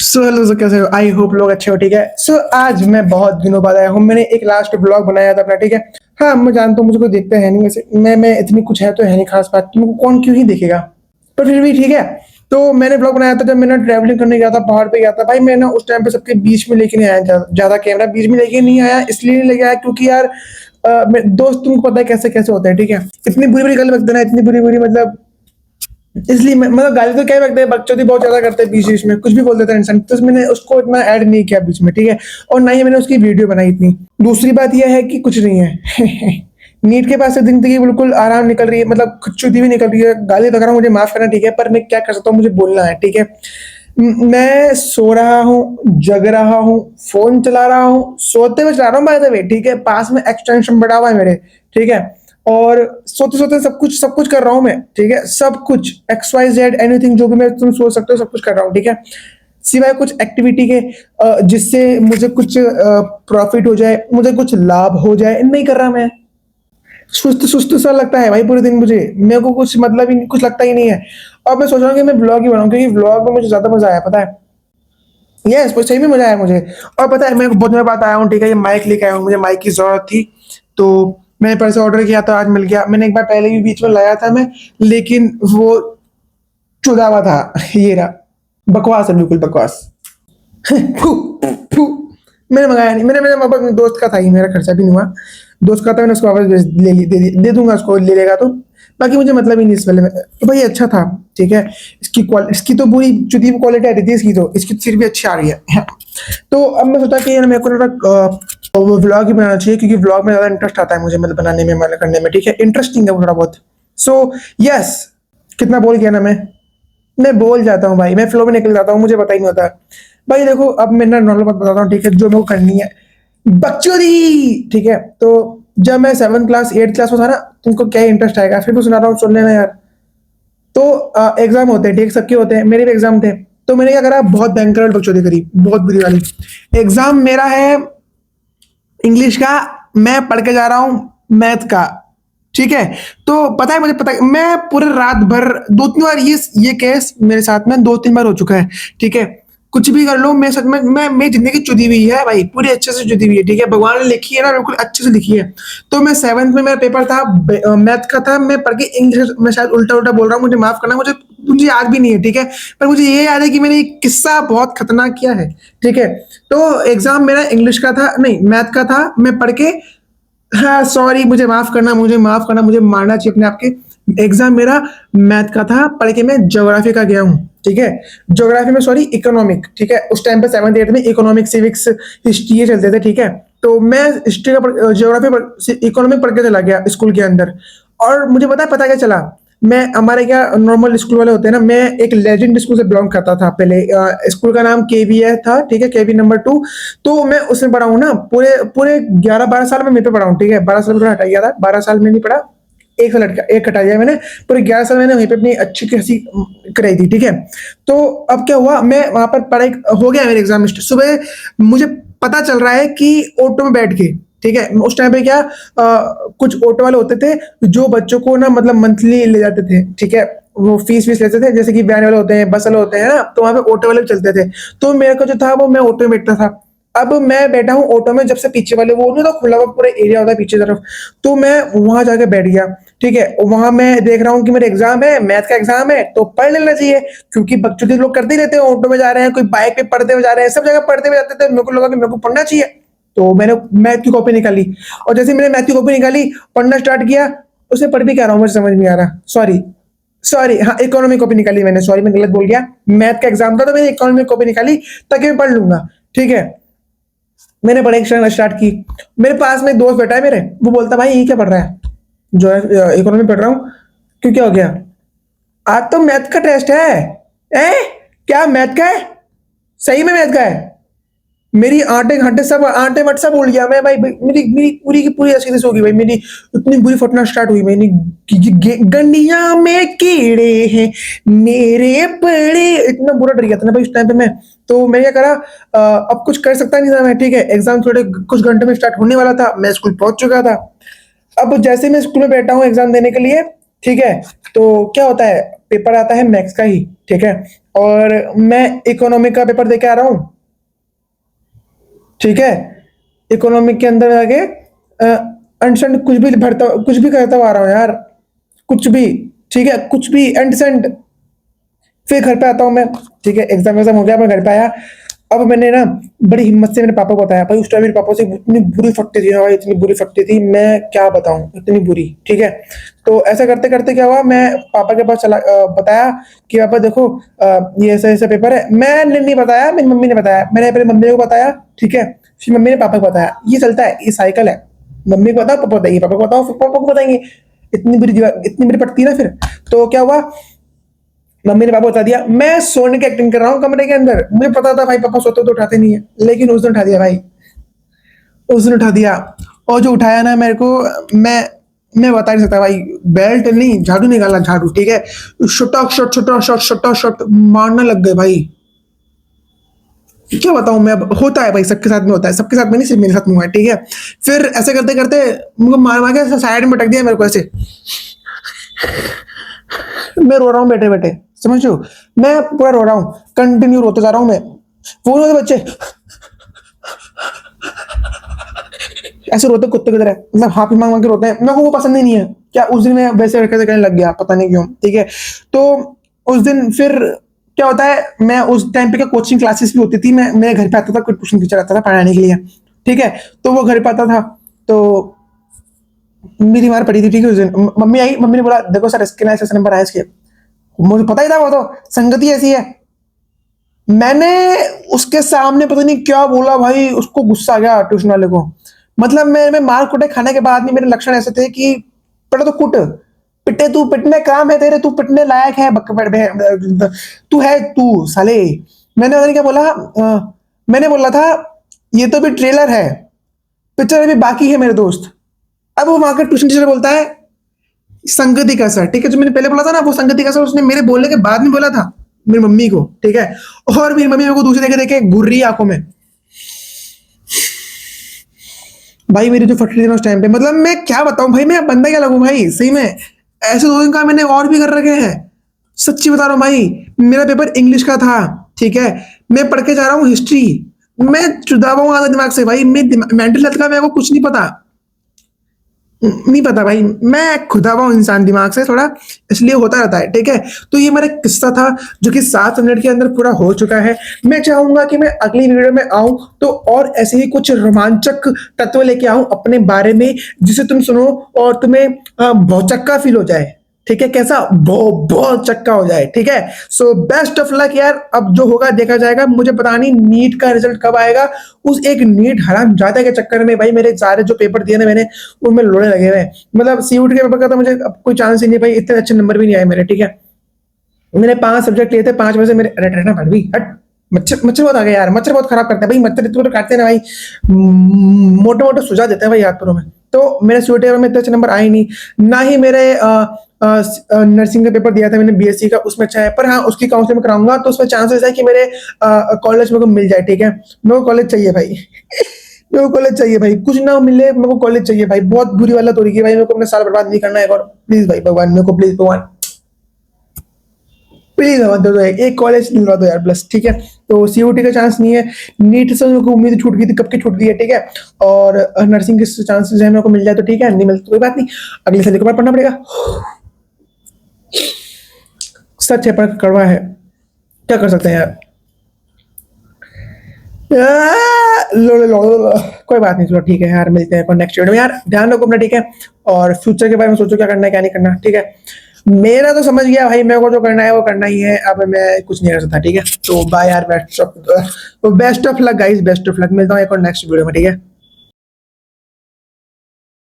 So hello, सो कैसे हो? I hope लोग अच्छे हो। ठीक है। सो आज मैं बहुत दिनों बाद आया हूँ। मैंने एक लास्ट ब्लॉग बनाया था अपना। ठीक है। हाँ, मैं जानता हूँ मुझे कोई देखता है नहीं, वैसे मैं इतनी कुछ है तो है नहीं खास बात, तुमको कौन क्यों ही देखेगा। पर फिर भी ठीक है। तो मैंने ब्लॉग बनाया था जब मैंने ट्रैवलिंग करने गया था, पहाड़ पे गया था भाई। मैं ना उस टाइम पे सबके बीच में लेके नहीं आया, ज्यादा कैमरा बीच में लेके नहीं आया, इसलिए नहीं लेके आया क्योंकि यार दोस्त तुमको पता है कैसे कैसे होता है। ठीक है। इतनी बुरी बुरी गल बकते ना, इतनी बुरी बुरी मतलब, इसलिए मतलब गाली तो क्या ही बकते हैं, बकचोदी बहुत ज्यादा करते हैं, बीच बीच में कुछ भी बोल देता है इंसान, तो मैंने उसको इतना ऐड नहीं किया बीच में। ठीक है। और ना ही मैंने उसकी वीडियो बनाई इतनी। दूसरी बात यह है कि कुछ नहीं है। नीट के पास से जिंदगी बिल्कुल आराम निकल रही है, मतलब खुदचुदी भी निकल रही है। गाली बक रहा हूँ, मुझे माफ करना। ठीक है। पर मैं क्या कर सकता हूँ, मुझे बोलना है। ठीक है। मैं सो रहा हूँ, जग रहा हूँ, फोन चला रहा हूँ, सोते हुए चला रहा हूँ बाय द वे। ठीक है। पास में एक्सटेंशन बढ़ा हुआ है मेरे। ठीक है। और सोते सोते सब कुछ कर रहा हूँ मैं। ठीक है। सब कुछ XYZ एनीथिंग जो भी मैं तुम सोच सकते हो सब कुछ कर रहा हूँ। ठीक है। सिवाय कुछ एक्टिविटी के जिससे मुझे कुछ प्रॉफिट हो जाए, मुझे कुछ लाभ हो जाए, नहीं कर रहा मैं। सुस्त सुस्त सा लगता है भाई पूरे दिन मुझे, मेरे को कुछ मतलब ही कुछ लगता ही नहीं है। और मैं सोच रहा हूँ कि मैं ब्लॉग ही बनाऊँ, क्योंकि ब्लॉग में मुझे ज्यादा मजा आया, पता है। यस, सही में मजा आया मुझे। और पता है मैं बहुत दिनों बाद आया हूँ। ठीक है। ये माइक लेके आया हूँ, मुझे माइक की जरूरत थी। तो मैंने परसों ऑर्डर किया था, आज मिल गया। मैंने एक बार पहले भी बीच में लाया था मैं, लेकिन वो चुदा हुआ था। ये रहा। बकवास है, बिल्कुल बकवास। फू, फू। मैंने मंगाया नहीं, मैंने मेरे अपने दोस्त का था, ही मेरा खर्चा भी नहीं हुआ। दोस्त का था, मैंने उसको वापस दे दूंगा, उसको ले लेगा तो। बाकी मुझे मतलब ही नहीं इस वाले में, तो भाई अच्छा था। ठीक है। इसकी तो पूरी चुदी क्वालिटी आ रही थी इसकी, तो इसकी फिर भी अच्छी आ रही है। तो अब मैं सोचा कि यार मेरे को थोड़ा व्लॉग ही बनाना चाहिए, क्योंकि व्लॉग में ज्यादा इंटरेस्ट आता है मुझे, मतलब बनाने में, मतलब करने में। ठीक है। इंटरेस्टिंग है वो थोड़ा बहुत। So yes. कितना बोल गया ना मैं बोल जाता हूँ भाई, मैं फ्लो में निकल जाता हूँ, मुझे पता ही नहीं होता। भाई देखो, अब मैं ना नॉर्मल बात बताता हूँ। ठीक है। जो मेरे को करनी है, बकचोदी। ठीक है। तो जब मैं 7th क्लास 8th क्लास में था ना, तुमको क्या इंटरेस्ट आएगा, फिर भी सुना रहा हूँ, सुन लेना यार। तो एग्जाम होते हैं, ठीक, सबके होते हैं, मेरे भी एग्जाम थे। तो मैंने क्या करा, बहुत भयंकर बकचोदी करी, बहुत बुरी वाली। एग्जाम मेरा है इंग्लिश का, मैं पढ़ के जा रहा हूँ मैथ का। ठीक है। तो पता है, मुझे पता है, मैं पूरे रात भर 2-3 बार ये केस मेरे साथ में 2-3 बार हो चुका है। ठीक है। कुछ भी कर लो, मैं सच में मेरी जिंदगी चुदी हुई है भाई, पूरी अच्छे से चुदी हुई है। ठीक है। भगवान ने लिखी है ना, बिल्कुल अच्छे से लिखी है। तो मैं 7th में मेरा पेपर था, मैथ का था, मैं पढ़ के इंग्लिश में शायद उल्टा उल्टा बोल रहा हूँ, मुझे माफ करना, मुझे मुझे याद भी नहीं है। ठीक है। पर मुझे ये याद है कि मैंने एक किस्सा बहुत खतरनाक किया है। ठीक है। तो एग्जाम मेरा इंग्लिश का था, नहीं मैथ का था, मैं पढ़ के, हाँ सॉरी, मुझे माफ करना, मुझे माफ करना, मुझे मारना चाहिए अपने आप के। एग्जाम मेरा मैथ का था, पढ़ के मैं ज्योग्राफी का गया हूँ। ठीक है। ज्योग्राफी में, सॉरी, इकोनॉमिक। ठीक है। उस टाइम पे 7th 8th में इकोनॉमिक, सिविक्स, हिस्ट्री ये चलते थे। ठीक है। तो मैं हिस्ट्री का, ज्योग्राफी, इकोनॉमिक पढ़ के चला गया स्कूल के अंदर। और मुझे पता क्या चला, मैं, हमारे क्या नॉर्मल स्कूल वाले होते हैं ना, मैं एक लेजेंड स्कूल से बिलोंग करता था पहले। स्कूल का नाम केवी था। ठीक है। केवी नंबर 2। तो मैं उसमें पढ़ा हूँ ना, पूरे पूरे 11-12 साल में मैं पे पढ़ा हूँ। ठीक है। 12 साल में हटा गया था, 12 साल में नहीं पढ़ा, एक साल एक हटा दिया मैंने। पूरे 11 साल मैंने वहीं पे अपनी अच्छी खासी कराई थी। ठीक है। तो अब क्या हुआ, मैं वहां पर पढ़ाई हो गया, मेरे एग्जाम सुबह मुझे पता चल रहा है कि ऑटो में बैठ के, ठीक है, उस टाइम पे क्या कुछ ऑटो वाले होते थे जो बच्चों को ना मतलब मंथली ले जाते थे। ठीक है। वो फीस फीस लेते थे, जैसे कि वैन वाले होते हैं, बस वाले होते हैं ना, तो वहां पे ऑटो वाले भी चलते थे। तो मेरे को जो था वो, मैं ऑटो में बैठता था। अब मैं बैठा हूँ ऑटो में, जब से पीछे वाले वो नहीं तो खुला हुआ पूरा एरिया होता है पीछे तरफ, तो मैं वहां जाके बैठ गया। ठीक है। वहां मैं देख रहा हूँ कि मेरा एग्जाम है, मैथ का एग्जाम है, तो पढ़ लेना चाहिए, क्योंकि बच्चों के लोग करते ही रहते हैं, ऑटो में जा रहे हैं, कोई बाइक पे पढ़ते हुए जा रहे हैं, सब जगह पढ़ते हुए जाते थे, मेरे को लगा कि मेरे को पढ़ना चाहिए। तो मैंने मैथ की कॉपी निकाली, और जैसे मैंने मैथ की कॉपी निकाली, पढ़ना स्टार्ट किया। उसे पढ़ भी क्या रहा हूँ मुझे समझ नहीं आ रहा, सॉरी। सॉरी, हाँ, इकोनॉमी कॉपी निकाली मैंने, सॉरी मैं गलत बोल गया। मैथ का एग्जाम था तो मैंने इकोनॉमी कॉपी निकाली, ताकि मैं पढ़ लूंगा। ठीक है। मैंने पढ़ाई स्टार्ट की। मेरे पास में एक दोस्त बैठा है मेरे, वो बोलता भाई ये क्या पढ़ रहा है, जो है इकोनॉमी पढ़ रहा हूँ। क्यों, क्या हो गया? आज तो मैथ का टेस्ट है। ए? क्या मैथ का है? सही में मैथ का है? मेरी आंटे घंटे सब, आंटे मट सब उड़ गया मैं भाई, मेरी मेरी पूरी की पूरी ऐसी तैसी हो गई भाई, मेरी इतनी बुरी फटना स्टार्ट हुई मेरी। गंडिया में कीड़े हैं मेरे पड़े, इतना बुरा डर गया था ना भाई उस टाइम पे मैं। तो मैं क्या करा, अब कुछ कर सकता नहीं था मैं। ठीक है। एग्जाम थोड़े कुछ घंटे में स्टार्ट होने वाला था, मैं स्कूल पहुंच चुका था। अब जैसे मैं स्कूल में बैठा हूँ एग्जाम देने के लिए, ठीक है, तो क्या होता है, पेपर आता है मैथ्स का ही। ठीक है। और मैं इकोनॉमिक का पेपर दे के आ रहा हूँ, ठीक है। इकोनॉमिक के अंदर आगे अंशंड कुछ भी भरता, कुछ भी करता हुआ आ रहा हूँ यार, कुछ भी, ठीक है, कुछ भी एंड सेंड। फिर घर पे आता हूँ मैं, ठीक है, एग्जाम एग्जाम हो गया, मैं घर पे आया। अब मैंने ना बड़ी हिम्मत से मेरे पापा को बताया भाई। उस टाइम मेरे पापा से इतनी बुरी फटती थी ना भाई, इतनी बुरी फटती थी, मैं क्या बताऊं, इतनी बुरी, ठीक है। तो ऐसा करते करते क्या हुआ, मैं पापा के पास चला, बताया कि पापा देखो, ये ऐसा ऐसा पेपर है। मैंने नहीं बताया, मेरी मम्मी ने बताया, मैंने अपनी मम्मी को बताया, ठीक है। फिर मम्मी ने पापा को बताया। ये चलता है, ये साइकिल है, मम्मी को बताओ, पापा बताएंगे, पापा को बताओ, फिर पापा को बताएंगे। इतनी बुरी इतनी बुरी पटती ना। फिर तो क्या हुआ, मम्मी ने पापा बता दिया, मैं सोने की एक्टिंग कर रहा हूँ कमरे के अंदर। मुझे पता था भाई पापा सोते तो उठाते नहीं है, लेकिन उस दिन उठा दिया भाई, उस दिन उठा दिया। और जो उठाया ना मेरे को, मैं बता नहीं सकता भाई। बेल्ट नहीं, झाड़ू निकाला, झाड़ू, ठीक है। शटक शट शट शट शट शट मारने लग गए भाई। क्या बताऊं मैं, अब होता है भाई, सबके साथ में होता है, सबके साथ में नहीं, सिर्फ मेरे साथ में हुआ है, ठीक है। फिर ऐसे करते करते मुझे मार मार के साइड में पटक दिया मेरे को ऐसे। मैं रो रहा हूँ बैठे बैठे, समझ रहे हो। मैं पूरा रो रहा हूँ, कंटिन्यू रोते जा रहा हूँ मैं। वो रोते बच्चे ऐसे रोते कुत्ते की तरह, मतलब हाथ मांग मांग के रोते हैं। मेरे को वो पसंद ही नहीं है। क्या उस दिन मैं वैसे हरकतें करने लग गया, पता नहीं क्यों, ठीक है। तो उस दिन फिर क्या होता है, मैं उस टाइम पे क्या कोचिंग क्लासेस भी होती थी, मैं मेरे घर पे आता था, कोई ट्यूशन टीचर आता था पढ़ाने के लिए, ठीक है। तो वो घर पे आता था, तो मेरी मार पड़ी थी, ठीक है। उस दिन मम्मी आई, मम्मी ने बोला देखो सर इसके ना ऐसे नंबर आए इसके। मुझे पता ही था, वो तो संगति ऐसी है। मैंने उसके सामने पता नहीं क्या बोला भाई, उसको गुस्सा आ गया ट्यूशन वाले को। मतलब मैं मार कुटे खाने के बाद में मेरे लक्षण ऐसे थे कि पहले तो कुट, पिटे तू, पिटने काम है तेरे, तू पिटने लायक है, तू है तू साले। मैंने पता नहीं क्या बोला, मैंने बोला था ये तो भी ट्रेलर है, पिक्चर अभी बाकी है मेरे दोस्त। अब वो वहां का ट्यूशन टीचर बोलता है संगति का सर, ठीक है। जो मैंने पहले बोला था ना, वो संगति का सर उसने मेरे बोलने के बाद में बोला था मेरी मम्मी को, ठीक है। और मेरी मम्मी मेरे को दूसरे देखे देखे घूर रही है आंखों में। भाई मेरी जो फट रही थी ना उस टाइम पे, मतलब मैं क्या बताऊं भाई, मैं बंदा क्या लगूं भाई, सही में। ऐसे दो दिन का मैंने और भी कर रखे हैं, सच्ची बता रहा हूँ भाई। मेरा पेपर इंग्लिश का था, ठीक है। मैं पढ़ के जा रहा हूँ हिस्ट्री, मैं चुदावा हूँ आधा दिमाग से भाई। मैं मेंटल हेल्थ का मेरे को कुछ नहीं पता, नहीं पता भाई। मैं खुदा हुआ इंसान दिमाग से थोड़ा, इसलिए होता रहता है, ठीक है। तो ये मेरा किस्सा था जो कि 7 मिनट के अंदर पूरा हो चुका है। मैं चाहूंगा कि मैं अगली वीडियो में आऊं तो और ऐसे ही कुछ रोमांचक तत्व लेके आऊं अपने बारे में, जिसे तुम सुनो और तुम्हें भौचक्का फील हो जाए, ठीक है। कैसा बहुत चक्का हो जाए, ठीक है। सो बेस्ट ऑफ लक यार। अब जो होगा देखा जाएगा। मुझे पता नहीं नीट का रिजल्ट कब आएगा। उस एक नीट हराम जाते के चक्कर में भाई मेरे सारे जो पेपर दिए ना मैंने, उनमें लोड़े लगे हुए हैं। मतलब सीयूटी के पेपर का तो मुझे अब कोई चांस ही नहीं भाई, इतने अच्छे नंबर भी नहीं आए मेरे, ठीक है। मैंने 5 सब्जेक्ट लिए थे, 5 में से मेरे, अरे रहना पड़ भी हट। मच्छर मच्छर बहुत आ गया यार, मच्छर बहुत खराब करते हैं भाई। मच्छर इतने तो काटते हैं ना भाई, मोटे मोटे सुझा देते हैं भाई हाथ पैरों में। तो मेरे सीयूटी में इतने अच्छे नंबर आए नहीं। ना ही मेरे नर्सिंग का पेपर दिया था मैंने बीएससी का, उसमें अच्छा है। पर हाँ उसकी काउंसलिंग में कराऊंगा तो उसमें चांसेस है कि मेरे कॉलेज मेरे को मिल जाए, ठीक है। मेरे को कॉलेज चाहिए भाई मेरे को कॉलेज चाहिए भाई, कुछ ना मिले मेरे को कॉलेज चाहिए भाई। बहुत बुरी वाला तो रही है भाई, मेरे को अपने साल बर्बाद नहीं करना है। और प्लीज भाई भगवान, मेरे को प्लीज भगवान, प्लीज भगवान दे दो, एक कॉलेज दिलवा दो यार बस, ठीक है। तो सीयूटी का चांस नहीं है। नीट से मेरे को उम्मीद छूट गई थी, कब की छूट गई है, ठीक है। और नर्सिंग के चांसेस है मेरे को मिल जाए तो ठीक है, नहीं मिलता तो कोई बात नहीं, अगले साल दोबारा पढ़ना पड़ेगा। सच है पर कड़वा है, क्या कर सकते हैं यार। कोई बात नहीं, चलो ठीक है यार, मिलते हैं नेक्स्ट वीडियो में यार। ध्यान रखो अपना, ठीक है। और फ्यूचर के बारे में सोचो क्या करना है क्या नहीं करना, ठीक है। मेरा तो समझ गया भाई, मेरे को जो करना है वो करना ही है। अब मैं कुछ नहीं कर सकता, ठीक है। तो बाय यार, best of luck guys, best of luck. मिलता हूँ एक और नेक्स्ट वीडियो में, ठीक है।